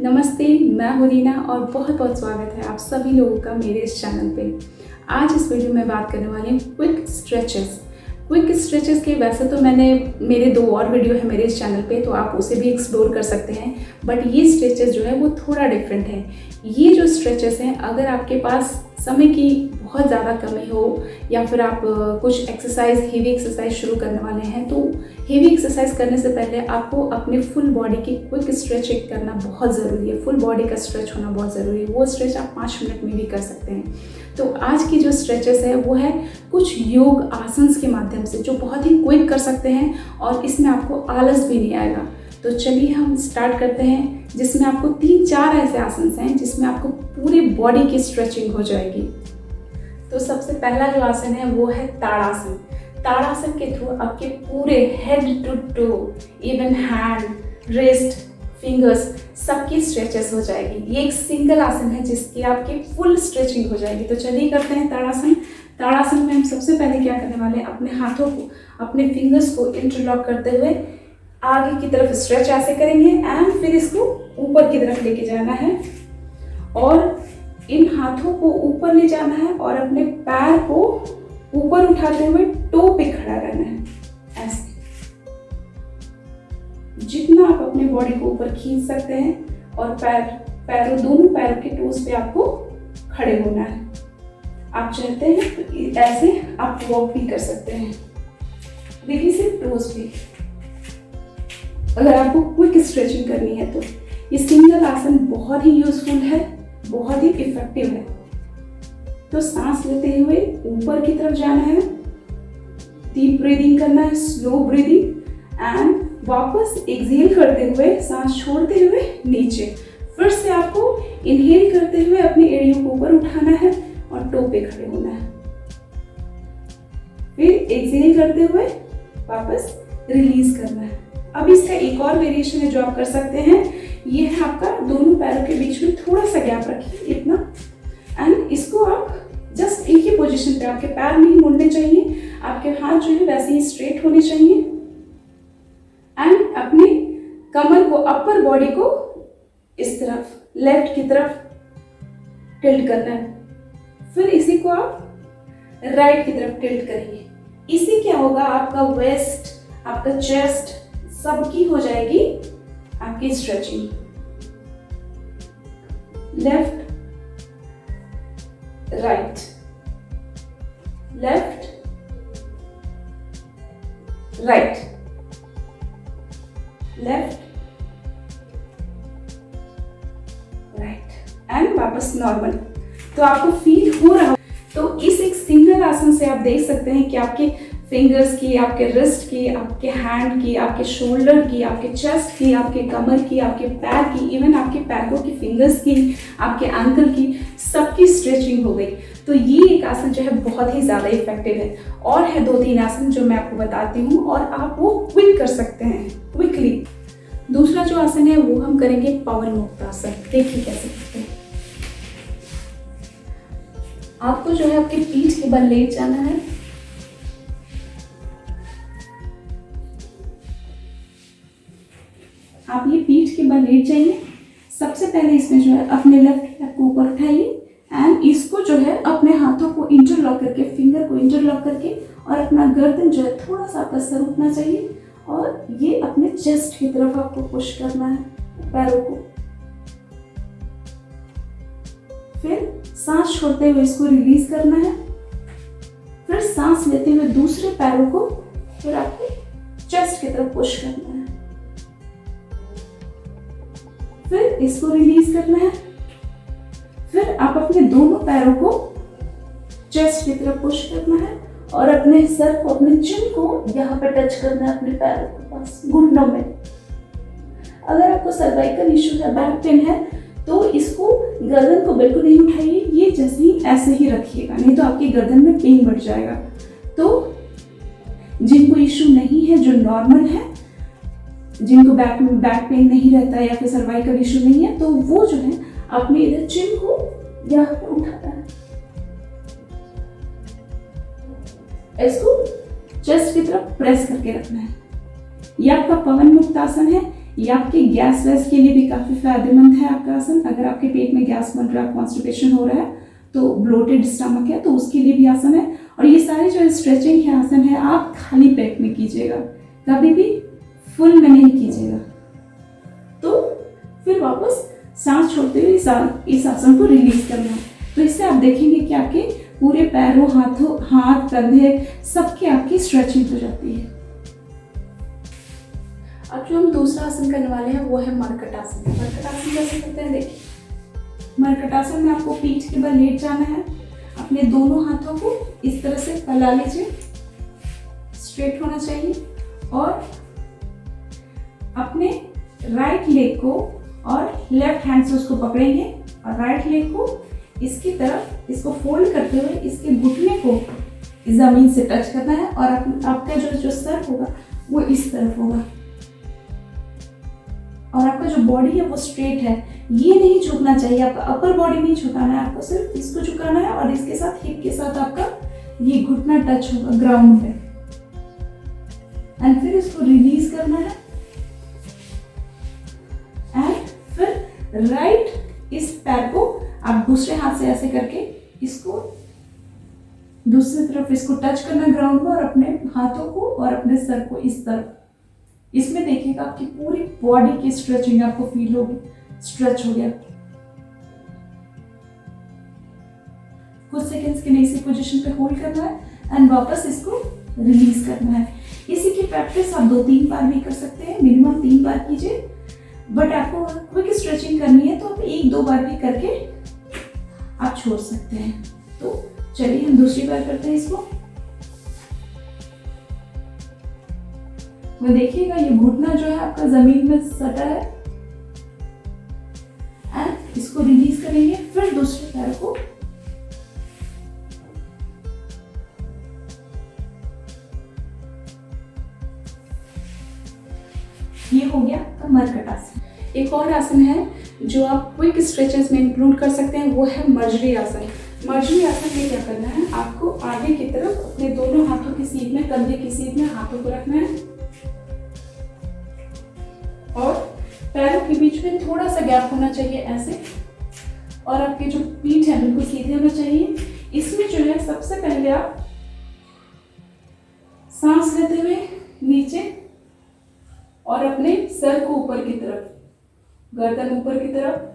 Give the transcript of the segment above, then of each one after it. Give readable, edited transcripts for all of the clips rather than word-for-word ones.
नमस्ते, मैं हूँ रीना और बहुत बहुत स्वागत है आप सभी लोगों का मेरे इस चैनल पे। आज इस वीडियो में बात करने वाली हूँ क्विक स्ट्रेचेस के। वैसे तो मेरे 2 और वीडियो है मेरे इस चैनल पे, तो आप उसे भी एक्सप्लोर कर सकते हैं, बट ये स्ट्रेचेस जो है वो थोड़ा डिफरेंट है। ये जो स्ट्रेचेस हैं, अगर आपके पास समय की बहुत ज़्यादा कमी हो या फिर आप कुछ हेवी एक्सरसाइज शुरू करने वाले हैं, तो हेवी एक्सरसाइज करने से पहले आपको अपने फुल बॉडी की क्विक स्ट्रेचिंग करना बहुत ज़रूरी है। फुल बॉडी का स्ट्रेच होना बहुत ज़रूरी है। वो स्ट्रेच आप 5 मिनट में भी कर सकते हैं। तो आज की जो स्ट्रेचेस है वो है कुछ योग आसन्स के माध्यम से, जो बहुत ही क्विक कर सकते हैं और इसमें आपको आलस भी नहीं आएगा। तो चलिए हम स्टार्ट करते हैं, जिसमें आपको 3-4 ऐसे आसन हैं जिसमें आपको पूरी बॉडी की स्ट्रेचिंग हो जाएगी। तो सबसे पहला जो आसन है वो है ताड़ासन। ताड़ासन के थ्रू आपके पूरे head to toe, even hand, wrist, fingers, सबकी स्ट्रेचेस हो जाएगी। ये एक सिंगल आसन है जिसकी आपकी फुल स्ट्रेचिंग हो जाएगी। तो चलिए करते हैं ताड़ासन। ताड़ासन में हम सबसे पहले क्या करने वाले हैं, अपने हाथों को, अपने फिंगर्स को इंटरलॉक करते हुए आगे की तरफ स्ट्रेच ऐसे करेंगे एंड फिर इसको ऊपर की तरफ लेके जाना है और इन हाथों को ऊपर ले जाना है और अपने पैर को ऊपर उठाते हुए टो पे खड़ा रहना है। ऐसे जितना आप अपने बॉडी को ऊपर खींच सकते हैं और दोनों पैरों के टोस पे आपको खड़े होना है। आप चाहते हैं तो ऐसे आप वॉक भी कर सकते हैं, देखिए सिर्फ टोस पे। अगर आपको क्विक स्ट्रेचिंग करनी है तो ये सिंगल आसन बहुत ही यूजफुल है, बहुत ही इफेक्टिव है। तो सांस लेते हुए ऊपर की तरफ जाना है, डीप ब्रीदिंग करना है, स्लो ब्रीदिंग एंड वापस एक्सहेल करते हुए सांस छोड़ते हुए नीचे। फिर से आपको इनहेल करते हुए अपनी एड़ियों को ऊपर उठाना है और टो पे खड़े होना है। फिर एक्सहेल करते हुए वापस रिलीज करना है। अब इसका एक और वेरिएशन है जो आप कर सकते हैं। ये है आपका दोनों पैरों के बीच में थोड़ा सा गैप रखिए, इतना, एंड इसको आप जस्ट एक ही पोजीशन पे, आपके पैर नहीं मुड़ने चाहिए, आपके हाथ जो है वैसे ही स्ट्रेट होने चाहिए एंड अपने कमर को, अपर बॉडी को इस तरफ, लेफ्ट की तरफ टिल्ट करना है। फिर इसी को आप राइट की तरफ टिल्ट करेंगे। इसी क्या होगा, आपका वेस्ट, आपका चेस्ट सबकी हो जाएगी आपकी stretching. Left right, left right, left right and वापस नॉर्मल। तो आपको फील हो रहा हो तो इस एक सिंगल आसन से आप देख सकते हैं कि आपके फिंगर्स की, आपके रिस्ट की, आपके हैंड की, आपके शोल्डर की, आपके चेस्ट की, आपके कमर की, आपके पैर की, इवन आपके पैरों की फिंगर्स की, आपके एंकल की, सबकी स्ट्रेचिंग हो गई। तो ये एक आसन जो है बहुत ही ज़्यादा इफेक्टिव है। और है 2-3 आसन जो मैं आपको बताती हूँ और आप वो क्विक कर सकते हैं, क्विकली। दूसरा जो आसन है वो हम करेंगे पवन मुक्त आसन। देखिए कैसे करते हैं। आपको जो है आपके पीठ के बल लेट जाना है, आप ये पीठ के बल लेट जाइए। सबसे पहले इसमें जो है अपने लेफ्ट पैर को ऊपर उठाइए एंड इसको जो है अपने हाथों को इंटरलॉक करके, फिंगर को इंटरलॉक करके, और अपना गर्दन जो है थोड़ा सा आपका सर उठना चाहिए और ये अपने चेस्ट की तरफ आपको पुश करना है पैरों को। फिर सांस छोड़ते हुए इसको रिलीज करना है। फिर सांस लेते हुए दूसरे पैरों को फिर आपको चेस्ट की तरफ पुश करना है। फिर इसको रिलीज करना है। फिर आप अपने दोनों पैरों को चेस्ट की तरफ पुश करना है और अपने सर को, अपने चिन को यहाँ पे टच करना है अपने पैरों के पास, घुटनों में। अगर आपको सर्वाइकल इश्यू है, बैक पेन है, तो इसको, गर्दन को बिल्कुल नहीं उठाइए, ये जैसे ही ऐसे ही रखिएगा, नहीं तो आपकी गर्दन में पेन बढ़ जाएगा। तो जिनको इश्यू नहीं है, जो नॉर्मल है, जिनको बैक पेन नहीं रहता है या फिर सर्वाइकल इश्यू नहीं है, तो वो जो है अपने इधर चिन को यहाँ पे उठाना है, इसको चेस्ट की तरफ प्रेस करके रखना है। ये आपका पवन मुक्त आसन है। ये आपके गैस वैस के लिए भी काफ़ी फायदेमंद है आपका आसन। अगर आपके पेट में गैस बन रहा है, कॉन्स्टिपेशन हो रहा है, तो ब्लोटेड स्टमक है, तो उसके लिए भी आसन है। और ये सारे जो स्ट्रेचिंग है आसन है, आप खाली पेट में कीजिएगा, कभी भी फुल में नहीं कीजिएगा। तो फिर वापस सांस छोड़ते हुए इस आसन को रिलीज करना है। तो इससे आप देखेंगे कि आपके पूरे पैरों, हाथ, कंधे सबकी आपकी स्ट्रेचिंग हो जाती है। अब जो हम दूसरा आसन करने वाले हैं वो है मरकट आसन। मरकट आसन कैसे करते हैं देखिए। मरकट आसन में आपको पीठ के बल लेट जाना है, अपने दोनों हाथों को इस तरह से फैला लीजिए, स्ट्रेट होना चाहिए, और अपने राइट लेग को और लेफ्ट हैंड से उसको पकड़ेंगे और राइट लेग को इसकी तरफ इसको फोल्ड करते हुए इसके घुटने को जमीन से टच करना है, और आपका जो सर होगा वो इस तरफ होगा, और आपका जो बॉडी है वो स्ट्रेट है। ये नहीं झुकना चाहिए, आपका अपर बॉडी नहीं झुकाना है, आपको सिर्फ इसको झुकाना है, और इसके साथ हिप के साथ आपका ये घुटना टच होगा ग्राउंड पे। एंड फिर इसको रिलीज करना है, एंड फिर राइट इस पैर को आप दूसरे हाथ से ऐसे करके इसको दूसरी तरफ इसको टच करना ग्राउंड में, और अपने हाथों को और अपने सर को इस तरफ। इसमें देखिएगा आपकी पूरी बॉडी की स्ट्रेचिंग आपको फील होगी, स्ट्रेच हो गया। कुछ सेकंड्स के लिए इसी पोजीशन पे होल्ड करना है एंड वापस इसको रिलीज करना है। इसी की प्रैक्टिस आप 2-3 बार भी कर सकते हैं, मिनिमम 3 बार कीजिए। बट आपको क्विक स्ट्रेचिंग करनी है तो आप 1-2 बार भी करके आप छोड़ सकते हैं। तो चलिए हम दूसरी बार करते हैं इसको। वो देखिएगा ये घुटना जो है आपका जमीन में सटा है, एंड इसको रिलीज करेंगे। फिर दूसरे पैर को ये हो गया आपका मरकट आसन। एक और आसन है जो आप क्विक स्ट्रेचेस में इंक्लूड कर सकते हैं, वो है मर्जरी आसन। मर्जरी आसन में क्या करना है, आपको आगे की तरफ अपने दोनों हाथों की सीध में, कंधे की सीध में हाथों को रखना है, और पैरों के बीच में थोड़ा सा गैप होना चाहिए ऐसे, और आपकी जो पीठ है बिल्कुल सीधे होना चाहिए। इसमें जो है सबसे पहले आप सांस लेते हुए नीचे और अपने सर को ऊपर की तरफ, गर्दन ऊपर की तरफ,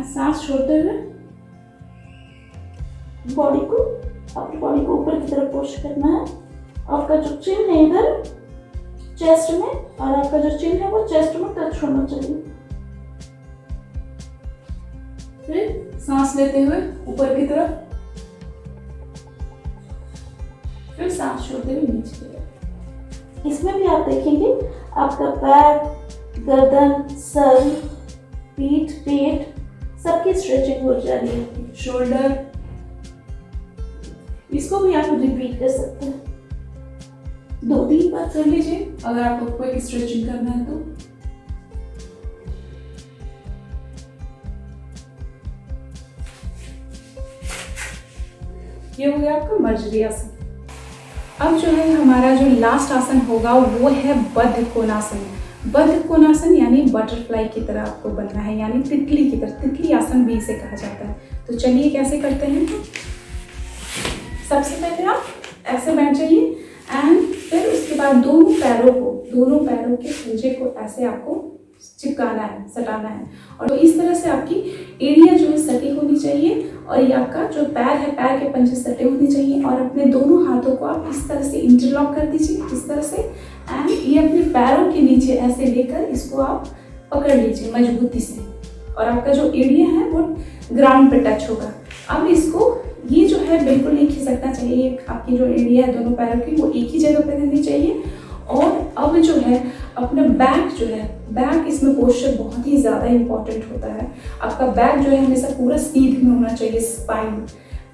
सांस छोड़ते हुए अपनी बॉडी को ऊपर की तरफ पुश करना है। आपका जो चिन है इधर चेस्ट में, और आपका जो चिन है वो चेस्ट में टच होना चाहिए। फिर सांस लेते हुए ऊपर की तरफ, फिर सांस छोड़ते हुए नीचे की तरफ। इसमें भी आप देखेंगे आपका पैर, गर्दन, सर, पीठ, पेट सबकी स्ट्रेचिंग हो जा रही है, शोल्डर। इसको भी आप रिपीट कर सकते हैं, 2-3 बार कर लीजिए अगर आपको क्विक स्ट्रेचिंग करना है तो। ये हो गया आपका मर्जरी आसन। अब जो है हमारा जो लास्ट आसन होगा वो है बद्ध कोणासन। बद्ध कोणासन यानी बटरफ्लाई की तरह आपको बनना है, यानी तितली की तरह, तितली आसन भी इसे कहा जाता है। तो चलिए कैसे करते हैं। सबसे पहले आप ऐसे बैठ जाइए, एंड फिर उसके बाद दोनों पैरों के पंजे को ऐसे आपको चिपकाना है, सटाना है, और तो इस तरह से आपकी एड़ियाँ जो है सटी होनी चाहिए, और ये आपका जो पैर है, पैर के पंजे सटे होने चाहिए, और अपने दोनों हाथों को आप इस तरह से इंटरलॉक कर दीजिए, इस तरह से, एंड ये अपने पैरों के नीचे ऐसे लेकर इसको आप पकड़ लीजिए मजबूती से, और आपका जो एड़ियाँ है वो ग्राउंड पे टच होगा। अब इसको ये जो है बिल्कुल नहीं खिसकना चाहिए, आपकी जो एड़ियाँ है दोनों पैरों की वो एक ही जगह पे रहनी चाहिए। और अब जो है अपना बैक जो है, बैक इसमें पोस्चर बहुत ही ज़्यादा इम्पॉर्टेंट होता है। आपका बैक जो है हमेशा पूरा सीध में होना चाहिए, स्पाइन,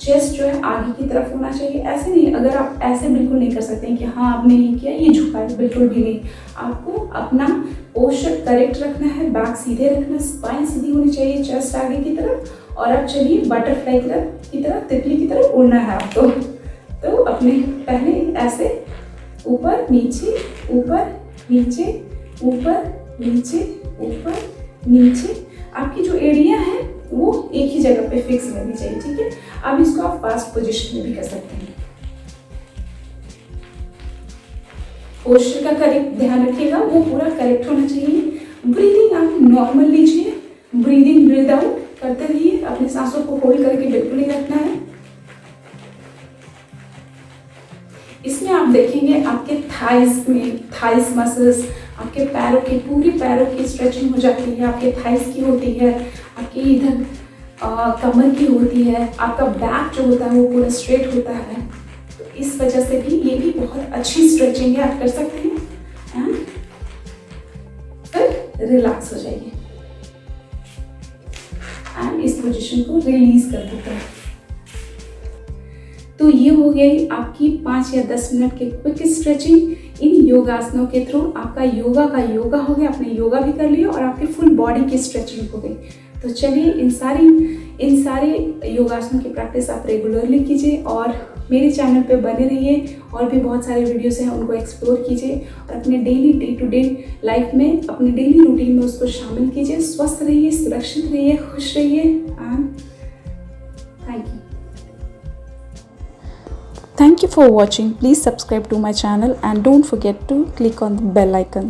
चेस्ट जो है आगे की तरफ होना चाहिए। ऐसे नहीं, अगर आप ऐसे बिल्कुल नहीं कर सकते हैं कि हाँ आपने नहीं किया, ये झुका है, बिल्कुल भी नहीं। आपको अपना पोस्चर करेक्ट रखना है, बैक सीधे रखना, स्पाइन सीधी होनी चाहिए, चेस्ट आगे की तरफ, और अब चलिए बटरफ्लाई की तरफ, तितली की तरफ उड़ना है आपको। तो अपने पहले ऐसे ऊपर नीचे, ऊपर नीचे, ऊपर नीचे, ऊपर नीचे। आपकी जो एरिया है वो एक ही जगह पे फिक्स रहनी चाहिए, ठीक है। अब इसको आप फास्ट पोजीशन में भी कर सकते हैं। पोस्चर का करेक्ट ध्यान रखिएगा, वो पूरा करेक्ट होना चाहिए। ब्रीदिंग आप नॉर्मल लीजिए, ब्रीदिंग ब्रीद आउट करते रहिए, अपनी सांसों को होल्ड करके बिल्कुल नहीं रखना है। इसमें आप देखेंगे आपके थाइस मसल्स, आपके पैरों की, पूरी पैरों की स्ट्रेचिंग हो जाती है, आपके थाइस की होती है, आपकी इधर कमर की होती है, आपका बैक जो होता है वो पूरा स्ट्रेट होता है। तो इस वजह से भी ये भी बहुत अच्छी स्ट्रेचिंग है, आप कर सकते हैं। एंड फिर रिलैक्स हो जाइए एंड इस पोजीशन को रिलीज कर देते हैं। तो ये हो गई आपकी 5 या 10 मिनट के क्विक स्ट्रेचिंग। इन योगासनों के थ्रू आपका योगा का योगा हो गया, आपने योगा भी कर लिया और आपकी फुल बॉडी की स्ट्रेचिंग हो गई। तो चलिए इन सारे योगासनों की प्रैक्टिस आप रेगुलरली कीजिए और मेरे चैनल पे बने रहिए। और भी बहुत सारे वीडियोस हैं, उनको एक्सप्लोर कीजिए और अपने daily day to day life में, अपने डेली रूटीन में उसको शामिल कीजिए। स्वस्थ रहिए, सुरक्षित रहिए, खुश रहिए and thank you. Thank you for watching. Please subscribe to my channel and don't forget to click on the bell icon.